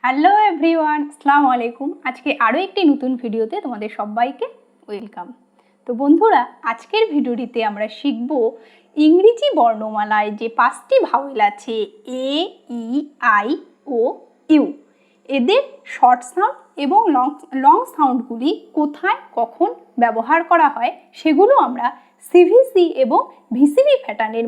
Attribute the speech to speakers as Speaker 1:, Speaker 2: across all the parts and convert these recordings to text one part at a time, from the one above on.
Speaker 1: Hello everyone, আসসালামু আলাইকুম। আজকে আরও একটি নতুন ভিডিওতে তোমাদের সবাইকে ওয়েলকাম। তো বন্ধুরা, আজকের ভিডিওটিতে আমরা শিখব ইংরেজি বর্ণমালায় যে 5টি ভাওয়েল আছে এ, ই, আই ও ইউ, এদের শর্ট সাউন্ড এবং লং সাউন্ডগুলি কোথায় কখন ব্যবহার করা হয় সেগুলো আমরা সিভিসি এবং ভিসিভি প্যাটার্নের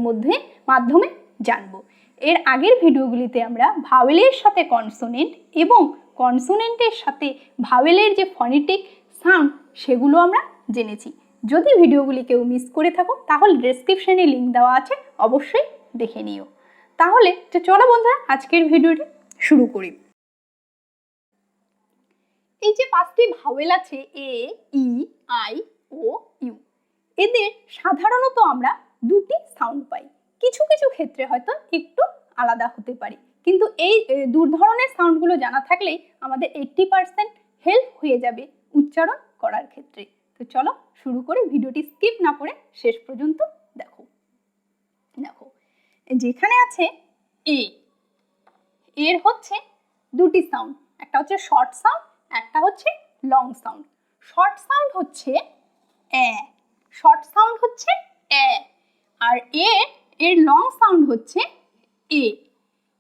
Speaker 1: মাধ্যমে জানব। এর আগের ভিডিওগুলিতে আমরা ভাওয়েলের সাথে কনসোনেন্ট এবং কনসোনেন্টের সাথে ভাওয়েলের যে ফনেটিক সাউন্ড সেগুলো আমরা জেনেছি। যদি ভিডিওগুলি কেউ মিস করে থাকো তাহলে ডেসক্রিপশনে লিঙ্ক দেওয়া আছে, অবশ্যই দেখে নিও। তাহলে চলো বন্ধুরা, আজকের ভিডিওটি শুরু করি। এই যে 5টি ভাওয়েল আছে এ, ই, আই ও ইউ, এদের সাধারণত আমরা 2টি সাউন্ড পাই। কিছু কিছু ক্ষেত্রে হয়তো একটু আলাদা হতে পারে, কিন্তু এই দু ধরনের সাউন্ডগুলো জানা থাকলেই আমাদের 80% হেল্প হয়ে যাবে উচ্চারণ করার ক্ষেত্রে। তো চলো শুরু করে, ভিডিওটি স্কিপ না করে শেষ পর্যন্ত দেখো। যেখানে আছে এ, এর হচ্ছে 2টি সাউন্ড, একটা হচ্ছে শর্ট সাউন্ড, একটা হচ্ছে লং সাউন্ড। শর্ট সাউন্ড হচ্ছে এ, শর্ট সাউন্ড হচ্ছে এ, আর এর লং সাউন্ড হচ্ছে এ।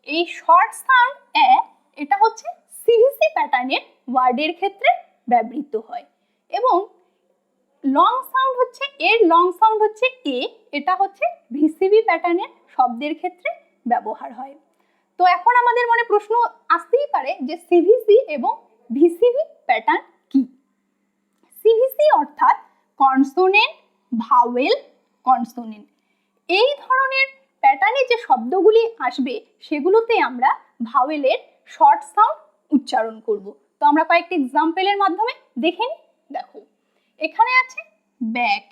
Speaker 1: এই শর্ট সাউন্ড এ, এটা হচ্ছে সিভিসি প্যাটার্নের ওয়ার্ডের ক্ষেত্রে ব্যবহৃত হয়, এবং লং সাউন্ড হচ্ছে লং সাউন্ড হচ্ছে এ, এটা হচ্ছে ভিসিভি প্যাটার্নের শব্দের ক্ষেত্রে ব্যবহার হয়। তো এখন আমাদের মনে প্রশ্ন আসতেই পারে যে সিভিসি এবং ভিসিভি প্যাটার্ন কি? সিভিসি অর্থাৎ কনসোনেন্ট ভাওয়েল কনসোনেন্ট, এই ধরনের প্যাটার্নে যে শব্দগুলি আসবে সেগুলোতে আমরা ভাওয়েলের শর্ট সাউন্ড উচ্চারণ করব। তো আমরা কয়েকটি এক্সাম্পলের মাধ্যমে দেখে নিই। দেখো, এখানে আছে ব্যাগ,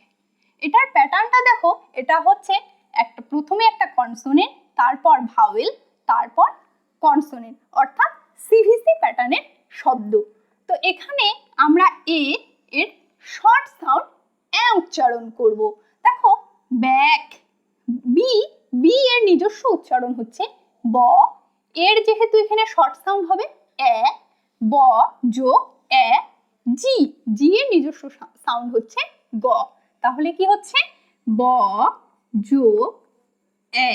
Speaker 1: এটার প্যাটার্নটা দেখো, এটা হচ্ছে প্রথমে একটা কনসোনেন্ট, তারপর ভাওয়েল, তারপর কনসোনেন্ট, অর্থাৎ সিভিসি প্যাটার্নের শব্দ। তো এখানে আমরা এর শর্ট সাউন্ড এ উচ্চারণ করব। দেখো, ব্যাগ, বি এর নিজস্ব উচ্চারণ হচ্ছে ব, এর যেহেতু এখানে শর্ট সাউন্ড হবে এ, ব যোগ এ, জি এর নিজস্ব সাউন্ড হচ্ছে গ, তাহলে কি হচ্ছে ব যোগ এ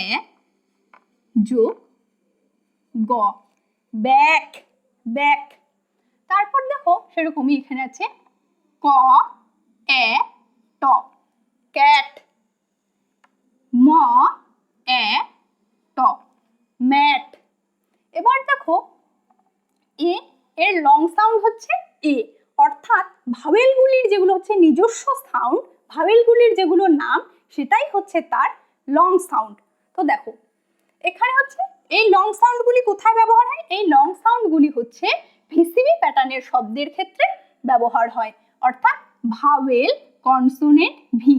Speaker 1: যোগ গ, ব্যাক, ব্যাক। তারপর দেখো সেরকমই এখানে আছে ক, এ, ট, ক্যাট, ম, এ, ট, ম্যাট। এবার দেখো এর লং সাউন্ড হচ্ছে এ, অর্থাৎ ভাওয়েলগুলির যেগুলো হচ্ছে নিজস্ব সাউন্ড, ভাওয়েলগুলির যেগুলো নাম, সেটাই হচ্ছে তার লং সাউন্ড। তো দেখো এখানে হচ্ছে এই লং সাউন্ডগুলি কোথায় ব্যবহার হয়? এই লং সাউন্ডগুলি হচ্ছে ভিসিভি প্যাটার্নের শব্দের ক্ষেত্রে ব্যবহার হয়, অর্থাৎ ভাওয়েল কনসোনেন্ট ভি,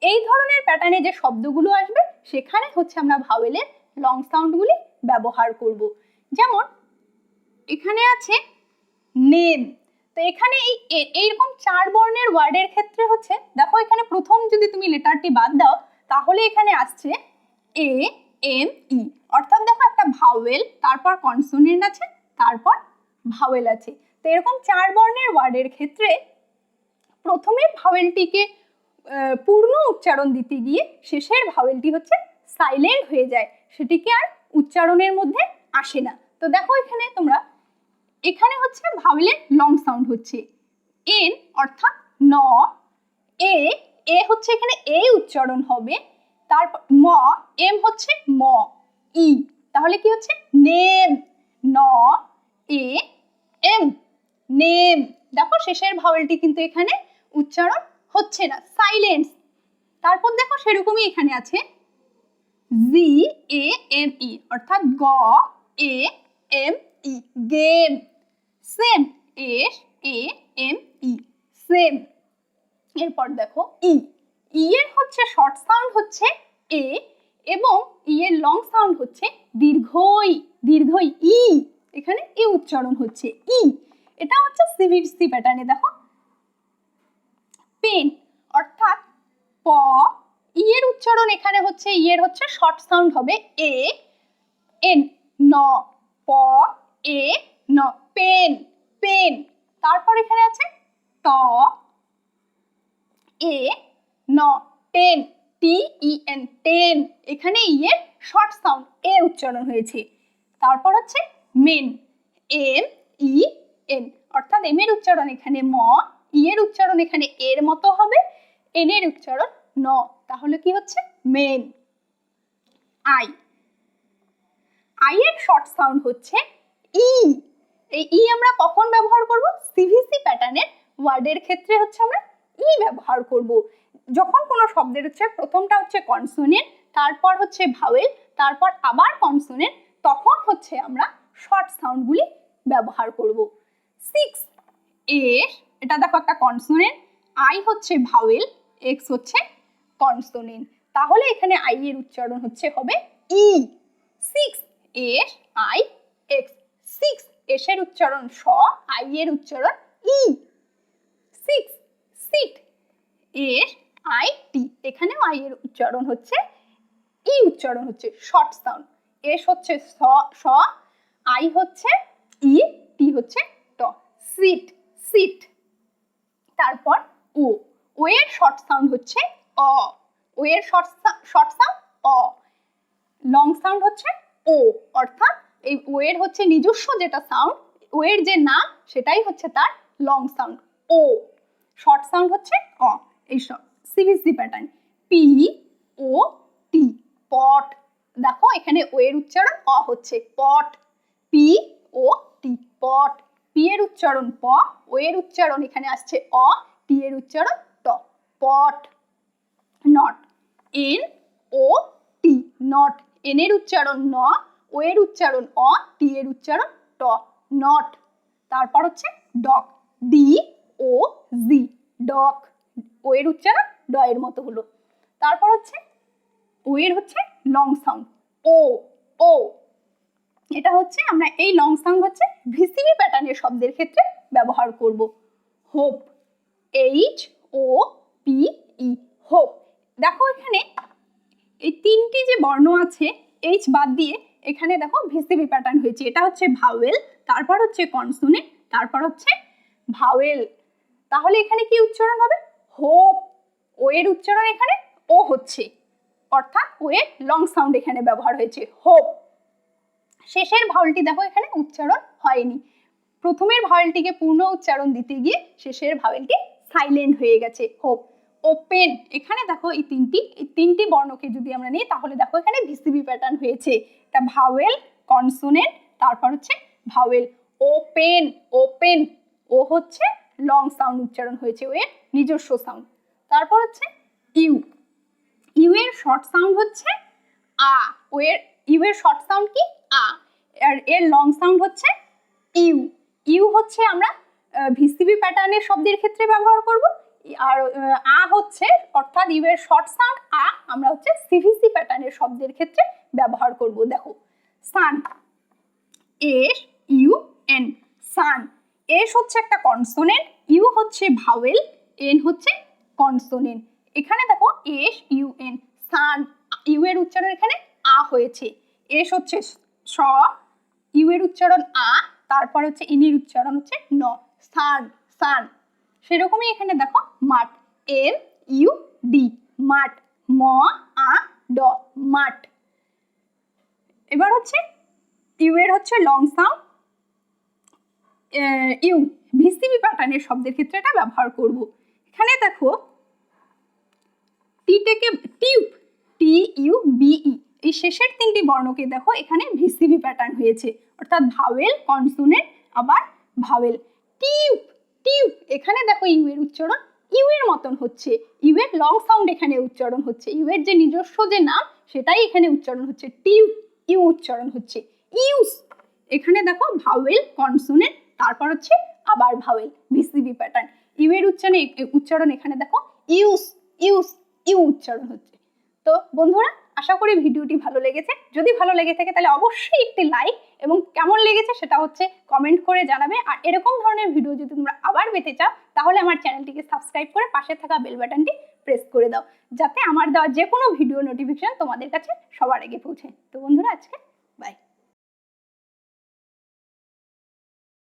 Speaker 1: এই ধরনের প্যাটার্নে যে শব্দগুলো আসবে সেখানে হচ্ছে আমরা ভাওয়েলের লং সাউন্ডগুলি ব্যবহার করব। যেমন এখানে আছে নেম, তো এখানে এইরকম 4 বর্ণের ওয়ার্ডের ক্ষেত্রে হচ্ছে, দেখো এখানে প্রথম যদি তুমি লেটারটি বাদ দাও তাহলে এখানে আসছে এ, এম, ই, অর্থাৎ দেখো একটা ভাওয়েল, তারপর কনসোনেন্ট আছে, তারপর ভাওয়েল আছে। তো এরকম 4 বর্ণের ওয়ার্ডের ক্ষেত্রে প্রথমের ভাওয়েলটিকে পূর্ণ উচ্চারণ দিতে গিয়ে শেষের ভাওয়েলটি হচ্ছে সাইলেন্ট হয়ে যায়, সেটিকে আর উচ্চারণের মধ্যে আসে না। তো দেখো এখানে তোমরা, এখানে হচ্ছে ভাওয়েলের লং সাউন্ড হচ্ছে এন, অর্থাৎ ন, এ হচ্ছে এখানে এ উচ্চারণ হবে, তারপর ম, এম হচ্ছে ম, ই, তাহলে কি হচ্ছে নেম, ন, এ, এম, নেম। দেখো শেষের ভাওয়েলটি কিন্তু এখানে উচ্চারণ হচ্ছে না, সাইলেন্স। তারপর দেখো সেরকমই এখানে আছে জি, এ, এম, ই, অর্থাৎ গ, এ, এম, ই, গেম, সেম, এস, এ, এম, ই, সেম। এরপর দেখো ই এর হচ্ছে শর্ট সাউন্ড হচ্ছে এ, এবং ই এর লং সাউন্ড হচ্ছে দীর্ঘই, ই, এখানে ই উচ্চারণ হচ্ছে ই, এটা হচ্ছে সিভিসি প্যাটার্নে। দেখো পেন, অর্থাৎ প, ই এর উচ্চারণ এখানে হচ্ছে, ই এর হচ্ছে শর্ট সাউন্ড হবে এ, এন, ন, প, এ, ন, পেন, পেন। তারপর এখানে আছে ট এ ন, টেন, TEN, টেন। এখানে ই এর শর্ট সাউন্ড এ উচ্চারণ হয়েছে। তারপর হচ্ছে মেন, MEN, অর্থাৎ এম এর উচ্চারণ এখানে ম, ই এর উচ্চারণ এখানে এর মতো হবে, এন এর উচ্চারণ ন, তাহলে কি হচ্ছে মেন। আই, আই এর শর্ট সাউন্ড হচ্ছে ই। এই ই আমরা কখন ব্যবহার করব? সিভিসি প্যাটার্নের ওয়ার্ডের ক্ষেত্রে হচ্ছে আমরা ই ব্যবহার করব। যখন কোনো শব্দের হচ্ছে প্রথমটা হচ্ছে কনসোনেন্ট, তারপর হচ্ছে ভাওয়েল, তারপর আবার কনসোনেন্ট, তখন হচ্ছে আমরা শর্ট সাউন্ডগুলি ব্যবহার করব। 6 এর, এটা দেখো একটা কনসোনেন্ট, আই হচ্ছে ভাওয়েল, এক্স হচ্ছে কনসোনেন্ট, তাহলে এখানে আই এর উচ্চারণ হচ্ছে হবে ই। 6 এর আই এক্স, 6 এস এর উচ্চারণ স, আই এর উচ্চারণ ই। 6 সিট এর আই টি, এখানেও আই এর উচ্চারণ হচ্ছে ই উচ্চারণ হচ্ছে শর্ট সাউন্ড। এস হচ্ছে স, আই হচ্ছে ই, টি হচ্ছে ট, সিট, সিট। তারপর ও, ও এর শর্ট সাউন্ড হচ্ছে অ, ও এর শর্ট সাউন্ড অ, লং সাউন্ড হচ্ছে ও, অর্থাৎ এই ও এর হচ্ছে নিজস্ব যেটা সাউন্ড, ও এর যে নাম সেটাই হচ্ছে তার long sound oh, short sound হচ্ছে অ। এই সব সিভিসি প্যাটার্ন। পি ও টি, পট, দেখো এখানে ও এর উচ্চারণ অ হচ্ছে পট, পি ও টি, পট। পি এর উচ্চারণ প, ও এর উচ্চারণ এখানে আসছে অ, টি এর উচ্চারণ ট, pot. Not, N O T, not, N এর উচ্চারণ ন, ও এর উচ্চারণ অ, টি এর উচ্চারণ ট, নট। তারপর হচ্ছে ডক, ডি ও জি, ডক, ও এর উচ্চারণ ড এর মতো হলো। তারপর হচ্ছে ও এর হচ্ছে লং সাউন্ড ও, ও, এটা হচ্ছে আমরা এই লং সাউন্ড হচ্ছে ভিসিবি প্যাটার্নের শব্দের ক্ষেত্রে ব্যবহার করব। Hope, H O P E, hope. দেখো এখানে এই তিনটি যে বর্ণ আছে এইচ বাদ দিয়ে, এখানে দেখো ভিসিবি প্যাটার্ন হয়েছে। এটা হচ্ছে ভাওয়েল, তারপর হচ্ছে কনসোনেন্ট, তারপর হচ্ছে ভাওয়েল, তাহলে এখানে কি উচ্চারণ হবে? হোপ। ও এর উচ্চারণ এখানে ও হচ্ছে, অর্থাৎ ও এর লং সাউন্ড এখানে ব্যবহার হয়েছে হোপ। শেষের ভাওয়েলটি দেখো এখানে উচ্চারণ হয়নি, প্রথমের ভাওয়েলটিকে পূর্ণ উচ্চারণ দিতে গিয়ে শেষের ভাওয়েলটি সাইলেন্ট হয়ে গেছে হোপ। ওপেন, এখানে দেখো এই তিনটি বর্ণকে যদি আমরা নিই তাহলে দেখো এখানে ভিসিবি প্যাটার্ন হয়েছে। এটা ভাওয়েল, কনসোনেন্ট, তারপর হচ্ছে ভাওয়েল। ওপেন, ওপেন, ও হচ্ছে লং সাউন্ড উচ্চারণ হয়েছে, ও এর নিজস্ব সাউন্ড। তারপর হচ্ছে ইউ, ইউ এর শর্ট সাউন্ড হচ্ছে আ, ও এর ইউ এর শর্ট সাউন্ড কি আ, আর এর লং সাউন্ড হচ্ছে ইউ। ইউ হচ্ছে আমরা ভিসিবি প্যাটার্নের শব্দের ক্ষেত্রে ব্যবহার করব, আর আ হচ্ছে অর্থাৎ ইউ এর শর্ট সাউন্ড আ আমরা হচ্ছে সিভিসি প্যাটার্নের শব্দের ক্ষেত্রে ব্যবহার করব। দেখো sun, S U N, sun, S হচ্ছে একটা কনসোনেন্ট, ইউ হচ্ছে ভাওয়েল, এন হচ্ছে কনসোনেন্ট। এখানে দেখো S U N, sun, U এর উচ্চারণ এখানে আ হয়েছে, এস হচ্ছে স, ইউ এর উচ্চারণ আ, তারপর হচ্ছে ইনির উচ্চারণ হচ্ছে ন, সান, সান। সেরকমই এখানে দেখো মাঠ, এম ইউ ডি, মাঠ, ম আ ড, মাঠ। এবার হচ্ছে ইউ এর হচ্ছে লং সাউন্ড ইউ, ভিসিবি প্যাটার্নের শব্দের ক্ষেত্রে এটা ব্যবহার করব। এখানে দেখো টি থেকে টিউব, টি ইউ বিই, এই শেষের তিনটি বর্ণকে দেখো এখানে ভিসিবি প্যাটার্ন হয়েছে, অর্থাৎ ভাওয়েল, কনসোনেন্ট, আবার ভাওয়েল। টিউব, টিউব, এখানে দেখো ইউ এর উচ্চারণ ইউ এর মতন হচ্ছে, ইউ এর লং সাউন্ড এখানে উচ্চারণ হচ্ছে, ইউ এর যে নিজস্ব যে নাম সেটাই এখানে উচ্চারণ হচ্ছে, টিউব, ইউ উচ্চারণ হচ্ছে। ইউস, এখানে দেখো ভাওয়েল, কনসোনেন্ট, তারপর হচ্ছে আবার ভাওয়েল, ভিসিবি প্যাটার্ন। ইউ এর উচ্চারণ এখানে দেখো ইউস, ইউস, ইউ উচ্চারণ হচ্ছে। তো বন্ধুরা, আশা করি ভিডিওটি ভালো লেগেছে। যদি ভালো লেগে থাকে তাহলে অবশ্যই একটি লাইক, এবং কেমন লেগেছে সেটা হচ্ছে কমেন্ট করে জানাবে। আর এরকম ধরনের ভিডিও যদি তোমরা আবার পেতে চাও তাহলে আমার চ্যানেলটিকে সাবস্ক্রাইব করে পাশে থাকা বেল বাটনটি প্রেস করে দাও, যাতে আমার দেওয়া যে কোনো ভিডিও নোটিফিকেশন তোমাদের কাছে সবার আগে পৌঁছে। তো বন্ধুরা, আজকে